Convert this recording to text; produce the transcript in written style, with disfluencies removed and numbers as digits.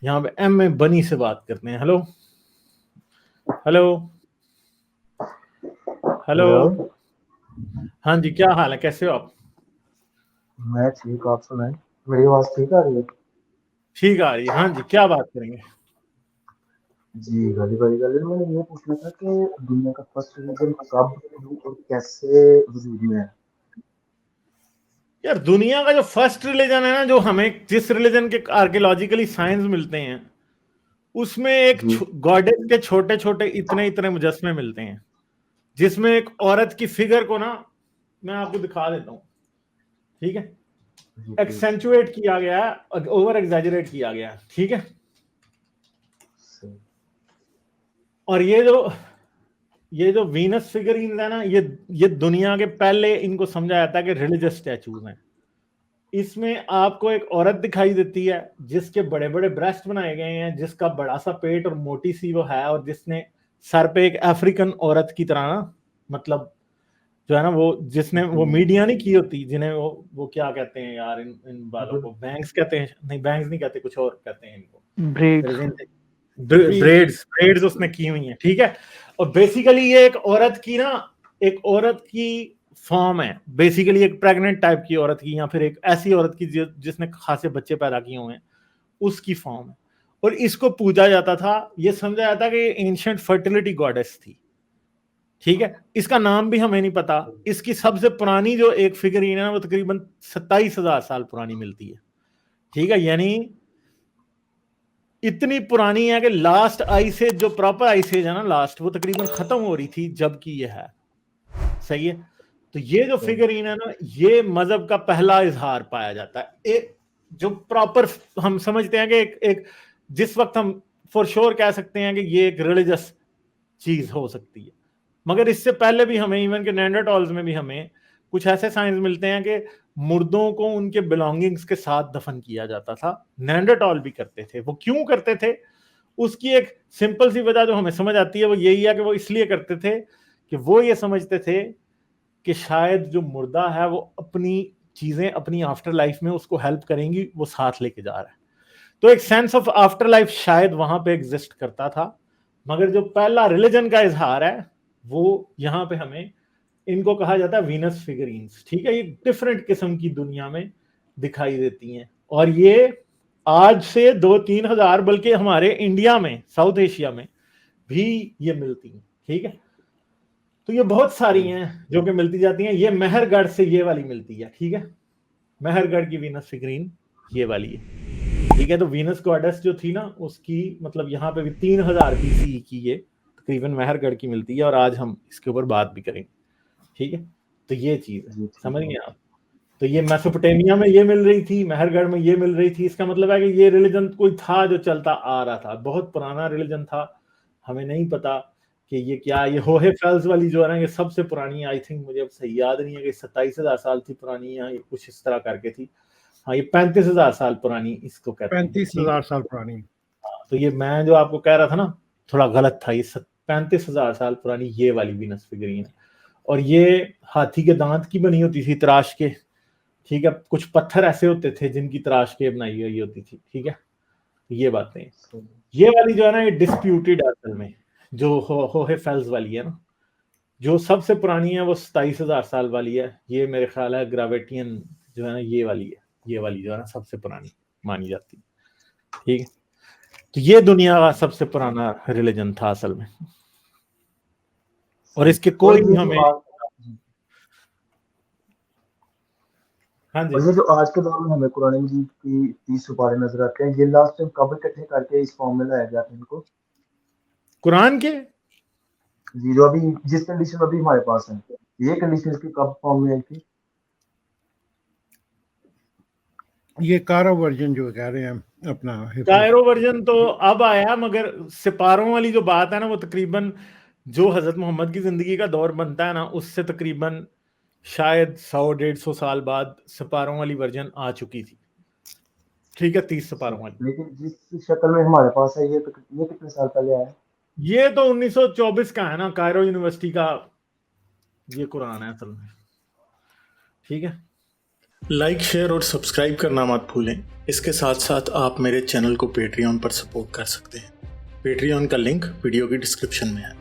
यहाँ पे एम में बनी से बात करते हैं। Hello hello hello. हेलो। हाँ जी, क्या हाल है, कैसे हो आप? मैं ठीक, आप सुनाएं। मेरी आवाज ठीक आ रही है? ठीक आ रही है। हाँ जी, क्या बात करेंगे? जी, गाली वाली गाली मैंने ये पूछना था कि दुनिया का फर्स्ट रिलीजन कब, क्यों और कैसे वजूद में है? यार, दुनिया का जो फर्स्ट रिलीजन है ना, जो हमें जिस रिलीजन के आर्कियोलॉजिकली साइंस मिलते हैं, उसमें एक जी। गॉडेस के छोटे छोटे इतने इतने मुजस्मे मिलते हैं, जिसमें एक औरत की फिगर को ना, मैं आपको दिखा देता हूँ, ठीक है, जी प्लीज। एक्सेंचुएट किया गया है, ओवर एग्जैजरेट किया गया है, ठीक है। सही। और ये जो वीनस फिगरीन है ना, ये दुनिया के पहले इनको समझा जाता है कि रिलीजियस स्टैचूज हैं। इसमें आपको एक औरत दिखाई देती है जिसके बड़े बड़े ब्रेस्ट बनाए गए हैं, जिसका बड़ा सा पेट और मोटी सी वो है, और जिसने सर पे एक अफ्रीकन औरत की तरह ना, मतलब जो है ना, वो जिसने वो जी। मीडिया नहीं की होती, जिन्हें वो क्या कहते हैं यार, इन बालों जो को बैंग्स कहते हैं, नहीं बैंग्स नहीं कहते, कुछ और कहते हैं इनको। ब्रेड्स। ब्रेड्स ब्रेड्स उसने की हुई हैं, ठीक है। और बेसिकली ये एक औरत की ना, एक औरत की फॉर्म है, बेसिकली एक प्रेग्नेंट टाइप की औरत की, या फिर एक ऐसी औरत की जिसने खासे बच्चे पैदा किए हुए हैं, उसकी फॉर्म है। और इसको पूजा जाता था, ये समझा जाता कि एंशिएंट फर्टिलिटी गॉडेस थी, ठीक है। इसका नाम भी हमें नहीं पता। इसकी सबसे पुरानी जो एक फिगरीन है वो तकरीबन 27,000 साल पुरानी मिलती है, ठीक है। यानी इतनी पुरानी है कि लास्ट आइस एज, जो प्रॉपर आइस एज है ना, लास्ट, वो तकरीबन खत्म हो रही थी जबकि ये है, सही है। तो ये जो फिगरीन है ना, ये मजहब का पहला इजहार पाया जाता है, एक जो प्रॉपर हम समझते हैं कि एक जिस वक्त हम फॉर श्योर कह सकते हैं कि ये एक रिलीजियस चीज हो सकती है। मगर इससे पहले भी हमें, इवन के नेंडरटॉल्स में भी हमें कुछ ऐसे साइंस मिलते हैं कि मुर्दों को उनके बिलोंगिंग्स के साथ दफन किया जाता था। नेंडरटॉल भी करते थे। वो क्यों करते थे, उसकी एक सिंपल सी वजह जो हमें समझ आती है वो यही है कि वो इसलिए करते थे कि वो ये समझते थे कि शायद जो मुर्दा है वो अपनी चीजें अपनी आफ्टर लाइफ में उसको हेल्प करेंगी, वो साथ लेके जा रहा है। तो एक सेंस ऑफ आफ्टर लाइफ शायद वहां पे एग्जिस्ट करता था। मगर जो पहला रिलीजन का इजहार है, वो यहाँ पे हमें, इनको कहा जाता है वीनस फिगरीन्स, ठीक है। ये डिफरेंट किस्म की दुनिया में दिखाई देती हैं, और ये आज से 2-3 हजार, बल्कि हमारे इंडिया में, साउथ एशिया में भी ये मिलती हैं, ठीक है। तो ये बहुत सारी हैं जो कि मिलती जाती हैं। ये मेहरगढ़ से ये वाली मिलती है, ठीक है। मेहरगढ़ की वीनस फिगरीन ये वाली है, ठीक है। तो वीनस गॉडेस जो थी ना, उसकी मतलब यहाँ पे भी 3000 BCE की ये तकरीबन मेहरगढ़ की मिलती है, और आज हम इसके ऊपर बात भी करेंगे, ठीक है। तो ये चीज है, जी ठीक समझ है। गए आप? तो ये मेसोपोटामिया में ये मिल रही थी, मेहरगढ़ में ये मिल रही थी। इसका मतलब है कि ये रिलीजन कोई था जो चलता आ रहा था, बहुत पुराना रिलीजन था। हमें नहीं पता कि ये क्या, ये होहे फेल्स वाली जो है ना, ये सबसे पुरानी, आई थिंक, मुझे अब सही याद नहीं है कि 27,000 साल थी पुरानी, या ये कुछ इस तरह करके थी। हाँ, ये 35,000 साल पुरानी इसको कहते हैं, पैंतीस ठीक है। हजार साल पुरानी। तो ये मैं जो आपको कह रहा था ना, थोड़ा गलत था। ये 35,000 साल पुरानी ये वाली वीनस फिगरीन है। और ये हाथी के दांत की बनी होती थी तराश के, ठीक है। कुछ पत्थर ऐसे होते थे जिनकी तराश के बनाई गई होती थी, ठीक है। तो ये बातें, सही। ये वाली जो है ना, ये डिस्प्यूटेड है असल में। जो होहे फेल्स वाली है ना, जो सबसे पुरानी है वो 27,000 साल वाली है। ये मेरे ख्याल है ग्राविटियन जो है ना, ये वाली है। ये वाली जो है ना सबसे पुरानी मानी जाती है, ठीक है। तो ये दुनिया का सबसे पुराना रिलीजन था असल में, और सही। इसके और कोई भी ये जो हमें, आज हाँ जी। और ये जो आज के दौर में हमें कुरान मजीद की 30 सुपारे नजर आते हैं, ये लास्ट टाइम कब इकट्ठे करके इस फॉर्म में लाया गया था इनको? कुरान के, जी, जो अभी जिस कंडीशन में अभी हमारे पास है, ये कंडीशन इसकी कब फॉर्म में आई थी? ये कारो वर्जन जो कह रहे हैं अपना हिफज। कायरो वर्जन तो अब आया, मगर सिपारों वाली जो बात है ना, वो तकरीबन जो हजरत मोहम्मद की जिंदगी का दौर बनता है ना, उससे तकरीबन शायद 100-150 साल बाद सिपारों वाली वर्जन आ चुकी थी, ठीक है, 30 सिपारों वाली। लेकिन जिस शक्ल में हमारे पास है, ये कितने साल पहले आया है? ये तो 1924 का है ना, कायरो यूनिवर्सिटी का ये कुरान है असल में, ठीक है। लाइक, शेयर और सब्सक्राइब करना मत भूलें। इसके साथ साथ आप मेरे चैनल को पेट्रियन पर सपोर्ट कर सकते हैं। पेट्रियन का लिंक वीडियो की डिस्क्रिप्शन में है।